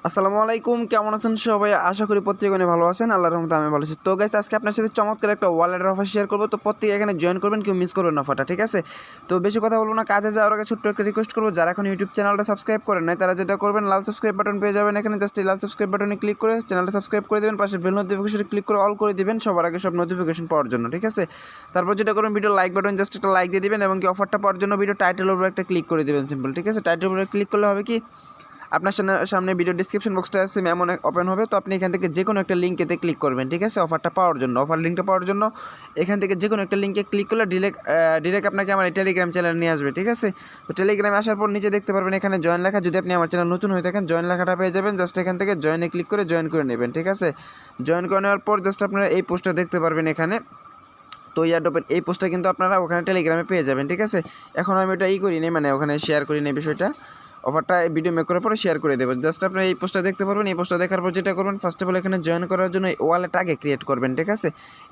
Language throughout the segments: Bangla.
আসসালামু আলাইকুম, কেমন আছেন সবাই? আশা করি প্রত্যেকে ভালো আছেন। আল্লাহর রহমতে আমি ভালো আছি। তো গাইস, আজকে আপনার সাথে চমৎকার একটা ওয়ালেটের অফার শেয়ার করবো। তো প্রত্যেকে এখানে জয়েন করবেন, কেউ মিস করবেন না অফারটা, ঠিক আছে? তো বেশি কথা বলবো না, কাজে যাওয়ার আগে ছোট্ট একটা রিকোয়েস্ট করবো, যারা এখন ইউটিউব চ্যানেলটা সাবস্ক্রাইব করেন নাই তারা যেটা করবেন, লাল সাবস্ক্রাইব বাটন পেয়ে যাবেন এখানে। জাস্ট এই লাল সাবস্ক্রাইব বাটনে ক্লিক করে চ্যানেলটা সাবস্ক্রাইব করে দেবেন, পাশে বেল নোটিফিকেশনে ক্লিক করে অল করে দিবেন সবার আগে সব নোটিফিকেশন পাওয়ার জন্য, ঠিক আছে? তারপর যেটা করবেন, ভিডিও লাইক বাটন জাস্ট একটা লাইক দিয়ে দিবেন এবং কি অফারটা পাওয়ার জন্য ভিডিও টাইটেলের উপর একটা ক্লিক করে দিবেন, সিম্পল, ঠিক আছে? টাইটেলের উপরে ক্লিক করলে হবে কি, আপনার সামনে ভিডিও ডিসক্রিপশন বক্সটা আছে, এমন ওপেন হবে। তো আপনি এখান থেকে যে কোনো একটা লিঙ্কেতে ক্লিক করবেন, ঠিক আছে? অফারটা পাওয়ার জন্য, অফার লিঙ্কটা পাওয়ার জন্য এখান থেকে যে কোনো একটা লিঙ্কে ক্লিক করলে ডিরেক্ট আপনাকে আমার টেলিগ্রাম চ্যানেল নিয়ে আসবে, ঠিক আছে? তো টেলিগ্রামে আসার পর নিচে দেখতে পারবেন এখানে জয়েন লেখা। যদি আপনি আমার চ্যানেল নতুন হয়ে থাকেন, জয়েন লেখাটা পেয়ে যাবেন। জাস্ট এখান থেকে জয়েনে ক্লিক করে জয়েন করে নেবেন, ঠিক আছে? জয়েন করে নেওয়ার পর জাস্ট আপনারা এই পোস্টটা দেখতে পারবেন এখানে। তো এয়ারড্রপের এই পোস্টটা কিন্তু আপনারা ওখানে টেলিগ্রামে পেয়ে যাবেন, ঠিক আছে? এখন আমি ওটা করি নি, মানে ওখানে শেয়ার করি নি বিষয়টা। অফারটা ভিডিও মেক করার পরে শেয়ার করে দেবেন। জাস্ট আপনারা এই পোস্টটা দেখতে পারবেন। এই পোস্টটা দেখার পর যেটা করবেন, ফার্স্ট অফ অল এখানে জয়েন করার জন্য ওয়ালেট আগে ক্রিয়েট করবেন, ঠিক আছে?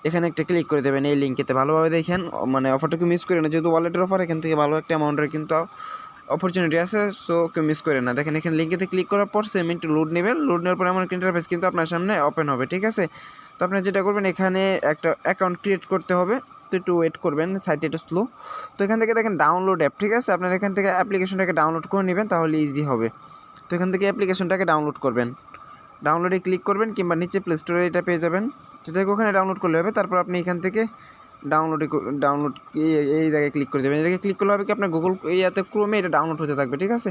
এখানে একটা ক্লিক করে দেবেন এই লিঙ্কেতে। ভালোভাবে দেখেন, মানে অফারটাকে মিস করে না, যেহেতু ওয়ালেটের অফার, এখান থেকে ভালো একটা অ্যামাউন্টের কিন্তু অপরচুনিটি আছে। সো কেউ মিস করে না। দেখেন এখানে লিঙ্কেতে ক্লিক করার পর সেম একটু লোড নেবেন। লোড নেওয়ার পর এমন একটা ইন্টারফেস কিন্তু আপনার সামনে ওপেন হবে, ঠিক আছে? তো আপনি যেটা করবেন, এখানে একটা অ্যাকাউন্ট ক্রিয়েট করতে হবে। তো একটু ওয়েট করবেন, সাইটে একটু স্লো। তো এখান থেকে দেখেন ডাউনলোড অ্যাপ, ঠিক আছে? আপনার এখান থেকে অ্যাপ্লিকেশনটাকে ডাউনলোড করে নেবেন, তাহলে ইজি হবে। তো এখান থেকে অ্যাপ্লিকেশনটাকে ডাউনলোড করবেন, ডাউনলোডে ক্লিক করবেন, কিংবা নিচে প্লে স্টোরে এটা পেয়ে যাবেন, যেটা ওখানে ডাউনলোড করলে হবে। তারপর আপনি এখান থেকে ডাউনলোড এই জায়গায় ক্লিক করে দেবেন। এই জায়গায় ক্লিক করলে হবে কি, আপনার গুগল ইয়াতে ক্রোমে এটা ডাউনলোড হতে থাকবে, ঠিক আছে?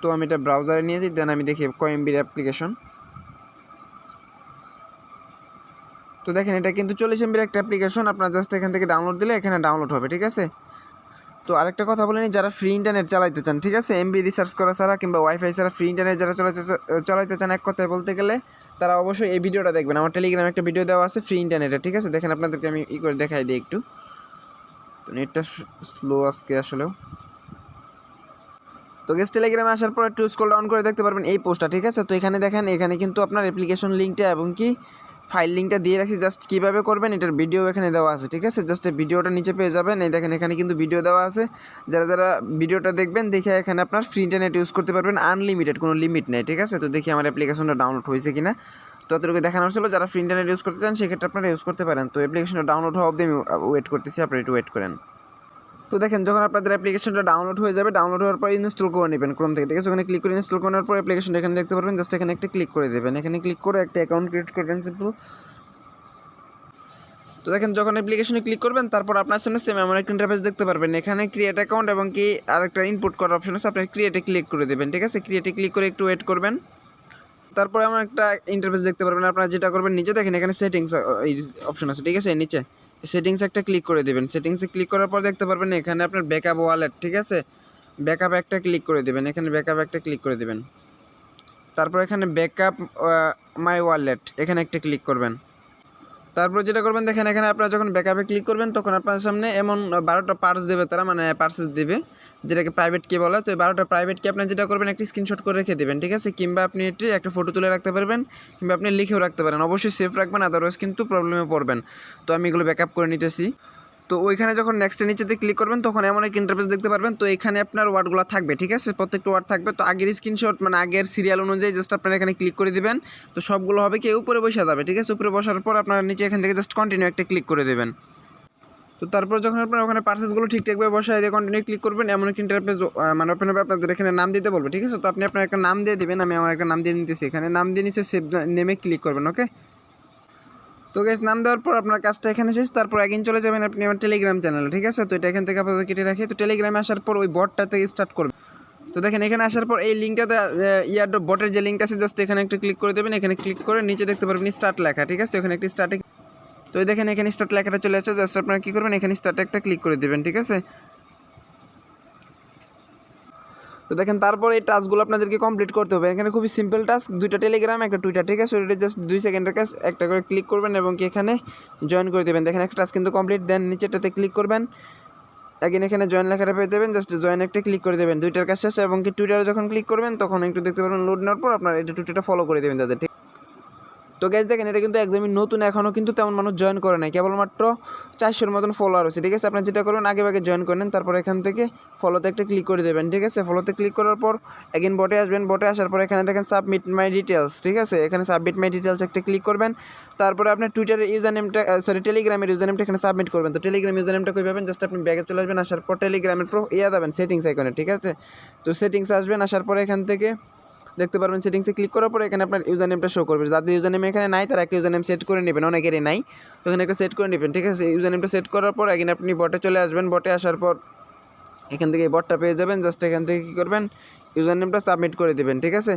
তো আমি এটা ব্রাউজারে নিয়ে যাই, দেন আমি দেখি কয়েমবির অ্যাপ্লিকেশন। তো দেখেন এটা কিন্তু 40 MB একটা অ্যাপ্লিকেশন। আপনার জাস্ট এখান থেকে ডাউনলোড দিলে এখানে ডাউনলোড হবে, ঠিক আছে? তো আরেকটা কথা বলে নিই, যারা ফ্রি ইন্টারনেট চালাইতে চান, ঠিক আছে, এমবি রিসার্চ করা ছাড়া কিংবা ওয়াইফাই ছাড়া ফ্রি ইন্টারনেট যারা চালাইতে চান, এক কথায় বলতে গেলে তারা অবশ্যই এই ভিডিওটা দেখবেন। আমার টেলিগ্রামে একটা ভিডিও দেওয়া আছে ফ্রি ইন্টারনেটে, ঠিক আছে? দেখেন আপনাদেরকে আমি করে দেখাই দিই একটু। তো নেটটা স্লো আজকে আসলেও। তো গেস্ট টেলিগ্রামে আসার পর একটু স্ক্রল ডাউন করে দেখতে পারবেন এই পোস্টটা, ঠিক আছে? তো এখানে দেখেন, এখানে কিন্তু আপনার অ্যাপ্লিকেশন লিঙ্কটা এবং কি ফাইল লিঙ্কটা দিয়ে রাখছি। জাস্ট কীভাবে করবেন এটার ভিডিও এখানে দেওয়া আছে, ঠিক আছে? জাস্ট ভিডিওটা নিচে পেয়ে যাবেন। এই দেখেন এখানে কিন্তু ভিডিও দেওয়া আছে। যারা ভিডিওটা দেখবেন, দেখে এখানে আপনার ফ্রি ইন্টারনেট ইউজ করতে পারবেন, আনলিমিটেড, কোনো লিমিট নেই, ঠিক আছে? তো দেখি আমার অ্যাপ্লিকেশনটা ডাউনলোড হয়েছে কিনা। তো ততটুকু দেখানো ছিল। যারা ফ্রি ইন্টারনেট ইউজ করতে চান সেক্ষেত্রে আপনারা ইউজ করতে পারেন। তো অ্যাপ্লিকেশনটা ডাউনলোড হওয়া অবধি আমি ওয়েট করতেছি, আপনারা একটু ওয়েট করেন। তো দেখেন যখন আপনাদের অ্যাপ্লিকেশনটা ডাউনলোড হয়ে যাবে, ডাউনলোড হওয়ার পর ইনস্টল করে নেবেন ক্রোম থেকে, ঠিক আছে? ওখানে ক্লিক করে ইনস্টল করার পর অ্যাপ্লিকেশনটা এখানে দেখতে পারবেন। জাস্ট এখানে একটা ক্লিক করে দেবেন। এখানে ক্লিক করে একটা অ্যাকাউন্ট ক্রিয়েট করবেন, সিম্পল। তো দেখেন যখন অ্যাপ্লিকেশনে ক্লিক করবেন, তারপর আপনার সামনে সেম এমন একটা ইন্টারফেস দেখতে পারবেন। এখানে ক্রিয়েট অ্যাকাউন্ট এবং কি আরেকটা ইনপুট করার অপশন আছে, আপনি ক্রিয়েটে ক্লিক করে দেবেন, ঠিক আছে? ক্রিয়েটে ক্লিক করে একটু ওয়েট করবেন। তারপরে এমন একটা ইন্টারফেস দেখতে পারবেন। আপনারা যেটা করবেন, নিচে দেখেন এখানে সেটিংস এই অপশন আছে, ঠিক আছে? নিচে সেটিংস একটা ক্লিক করে দেবেন। সেটিংসে ক্লিক করার পর দেখতে পারবেন এখানে আপনার ব্যাকআপ ওয়ালেট, ঠিক আছে? ব্যাকআপ একটা ক্লিক করে দেবেন। এখানে ব্যাকআপ একটা ক্লিক করে দেবেন। তারপর এখানে ব্যাকআপ মাই ওয়ালেট, এখানে একটা ক্লিক করবেন। তারপর যেটা করবেন, দেখেন এখানে আপনারা যখন ব্যাকআপে ক্লিক করবেন, তখন আপনার সামনে এমন 12টা পার্স দেবে তারা, মানে পার্সেস দেবে, যেটাকে প্রাইভেট কি বলে। তো এই 12টা প্রাইভেট কি আপনার যেটা করবেন, একটা স্ক্রিনশট করে রেখে দেবেন, ঠিক আছে? কিংবা আপনি এটি একটা ফটো তুলে রাখতে পারবেন, কিংবা আপনি লিখেও রাখতে পারেন। অবশ্যই সেফ রাখবেন, আদারওয়াইজ কিন্তু প্রবলেমে পড়বেন। তো আমি এগুলো ব্যাকআপ করে নিতেছি। তো ওইখানে যখন নেক্সটের নিচেতে ক্লিক করবেন, তখন এমন একটা ইন্টারফেস দেখতে পারবেন। তো এখানে আপনার ওয়ার্ডগুলো থাকবে, ঠিক আছে? প্রত্যেকটা ওয়ার্ড থাকবে। তো আগের স্ক্রিনশট, মানে আগের সিরিয়াল অনুযায়ী জাস্ট আপনারা এখানে ক্লিক করে দিবেন। তো সবগুলো হবে কি উপরে বসে যাবে, ঠিক আছে? উপরে বসার পর আপনারা নিচে এখান থেকে জাস্ট কন্টিনিউ একটা ক্লিক করে দেবেন। তো তারপর যখন আপনারা ওখানে পার্সেসগুলো ঠিকঠাকভাবে বসায় দিয়ে কন্টিনিউ ক্লিক করবেন, এমন একটা ইন্টারফেস মানে ওপেন হবে। আপনাদের এখানে নাম দিতে বলবে, ঠিক আছে? তো আপনি আপনার একটা নাম দিয়ে দেবেন। আমি আমার একটা নাম দিয়ে নিতেছি। এখানে নাম দিয়ে নিচে সেভ নেমে ক্লিক করবেন, ওকে? তো গাইস, নাম দেওয়ার পর আপনার কাজটা এখানে শেষ। তারপর একদিন চলে যাবেন আপনি আমার টেলিগ্রাম চ্যানেলে, ঠিক আছে? তো এটা এখান থেকে আপাতত কেটে রাখি। তো টেলিগ্রামে আসার পর ওই বটটা থেকে স্টার্ট করবেন। তো দেখেন এখানে আসার পর এই লিঙ্কটাতে ইয়ারড্রপ বটের যে লিঙ্ক আছে, জাস্ট এখানে একটা ক্লিক করে দেবেন। এখানে ক্লিক করে নিচে দেখতে পারবেন স্টার্ট লেখা, ঠিক আছে? ওখানে একটি স্টার্টে, তো দেখেন এখানে স্টার্ট লেখাটা চলে আসছে। জাস্ট আপনারা কী করবেন, এখানে স্টার্টে একটা ক্লিক করে দেবেন, ঠিক আছে? তো দেখেন তারপর এই টাস্কগুলো আপনাদেরকে কমপ্লিট করতে হবে। এখানে খুবই সিম্পল টাস্ক, 2টা টেলিগ্রাম, একটা টুইটার, ঠিক আছে? ওইটা জাস্ট 2 সেকেন্ডের কাজ। একটা করে ক্লিক করবেন এবং কি এখানে জয়েন করে দেবেন। দেখেন একটা টাস্ক কিন্তু কমপ্লিট। দেন নিচেটাতে ক্লিক করবেন, এগেন এখানে জয়েন লেখাটা পেয়ে যাবেন। জাস্ট জয়েন একটা ক্লিক করে দেবেন। 2টার কাজ শেষ। এবং কি টুইটারে যখন ক্লিক করবেন, তখন একটু দেখতে পারবেন লোড নেওয়ার পর আপনার এটা টুইটারটা ফলো করে দেবেন তাদের, ঠিক। তো গাইস দেখেন এটা কিন্তু একদমই নতুন, এখনও কিন্তু তেমন মানুষ জয়েন করে নাই, কেবলমাত্র 400-র মতন ফলোয়ার হচ্ছে, ঠিক আছে। আপনার যেটা করবেন আগে জয়েন করে নেন, তারপর এখান থেকে ফলোতে একটা ক্লিক করে দেবেন, ঠিক আছে। ফলোতে ক্লিক করার পর এগেন বটে আসবেন, বটে আসার পর এখানে দেখেন সাবমিট মাই ডিটেলস, ঠিক আছে। এখানে সাবমিট মাই ডিটেলস একটা ক্লিক করবেন, তারপরে আপনার টুইটারের ইউজার নেমটা টেলিগ্রামের ইউজার নেমটা এখানে সাবমিট করবেন। তো টেলিগ্রাম ইউজার নেমটা কই পাবেন, জাস্ট আপনি ব্যাগে চলে আসবেন, আসার পর টেলিগ্রামের যাবেন সেটিংস আইকনে, ঠিক আছে। তো সেটিংস আসবেন, আসার পরে এখান থেকে দেখতে পারবেন সেটিংসে ক্লিক করার পরে এখানে আপনার ইউজার নেমটা শো করবে। যাদের ইউজার নেম এখানে নাই তারা একটা ইউজার নেম সেট করে নেবেন, অনেকেরই নাই, তো এখানে একটা সেট করে নেবেন, ঠিক আছে। ইউজার নেমটা সেট করার পর এখানে আপনি বটে চলে আসবেন, বটে আসার পর এখান থেকে এই বটটা পেয়ে যাবেন। জাস্ট এখান থেকে কী করবেন, ইউজার নেমটা সাবমিট করে দেবেন, ঠিক আছে।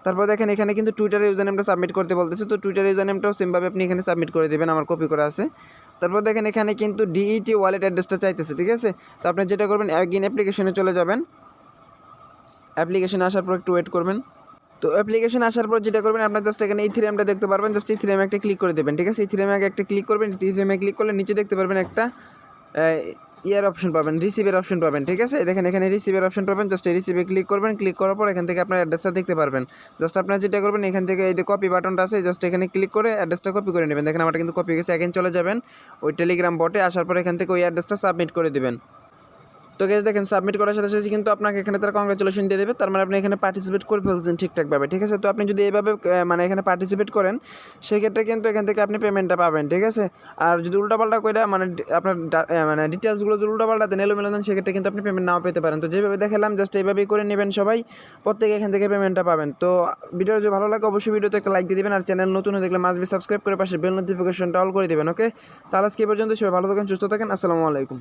তারপর দেখেন এখানে কিন্তু টুইটারের ইউজার নেমটা সাবমিট করতে বলতেছে, তো টুইটারের ইউজার নেমটাও সেমভাবে আপনি এখানে সাবমিট করে দেবেন, আমার কপি করা আছে। তারপর দেখেন এখানে কিন্তু DET ওয়ালেট অ্যাড্রেসটা চাইতেছে, ঠিক আছে। তো আপনি যেটা করবেন অ্যাগেন অ্যাপ্লিকেশনে চলে যাবেন, অ্যাপ্লিকেশনে আসার পর একটু ওয়েট করবেন। তো অ্যাপ্লিকেশন আসার পর যেটা করবেন আপনার জাস্ট এখানে ইথিরিয়ামটা দেখতে পারবেন, জাস্ট ইথিরিয়ামে একটা ক্লিক করে দেবেন, ঠিক আছে। ইথিরিয়ামে একটা ক্লিক করবেন, ইথিরিয়ামে ক্লিক করলে নিচে দেখতে পারবেন একটা ইয়ার অপশন পাবেন, রিসিভের অপশন পাবেন, ঠিক আছে। দেখেন এখানে রিসিভের অপশন পাবেন, জাস্ট রিসিভে ক্লিক করবেন, ক্লিক করার পর এখান থেকে আপনার অ্যাড্রেসটা দেখতে পারবেন। জাস্ট আপনার যেটা করবেন এখান থেকে এই যে কপি বাটনটা আছে, জাস্ট এখানে ক্লিক করে অ্যাড্রেসটা কপি করে নেবেন। দেখেন আমার কিন্তু কপি গেছে, এখন চলে যাবেন ওই টেলিগ্রাম বটে, আসার পর এখান থেকে ওই অ্যাড্রেসটা সাবমিট করে দেবেন। তো গাইস দেখেন সাবমিট করার সাথে সাথে কিন্তু আপনাকে এখানে তারা কংগ্রাচুলেশন দিয়ে দেবে, তার মানে আপনি এখানে পার্টিসিপেট করে ফেলছেন ঠিকঠাকভাবে, ঠিক আছে। তো আপনি যদি এইভাবে মানে এখানে পার্টিসিপেট করেন সেক্ষেত্রে কিন্তু এখান থেকে আপনি পেমেন্টটা পাবেন, ঠিক আছে। আর যদি উল্টাপাল্টা করে মানে আপনার মানে ডিটেলসগুলো যদি উল্টাপাল্টা দেন, এলোমেলো দেন, সেক্ষেত্রে কিন্তু আপনি পেমেন্ট নাও পেতে পারেন। তো যেভাবে দেখালাম জাস্ট এইভাবেই করে নেবেন সবাই, প্রত্যেকে এখান থেকে পেমেন্টটা পাবেন। তো ভিডিও যদি ভালো লাগে অবশ্যই ভিডিওতে একটা লাইক দিয়ে দেবেন, আর চ্যানেল নতুন হয়ে দেখলে মাস্ট বি সাবস্ক্রাইব করে পাশে বেল নোটিফিকেশনটা অল করে দেবেন, ওকে। তাহলে আজকে এই পর্যন্ত, সবাই ভালো থাকেন, সুস্থ থাকেন, আসসালামু আলাইকুম।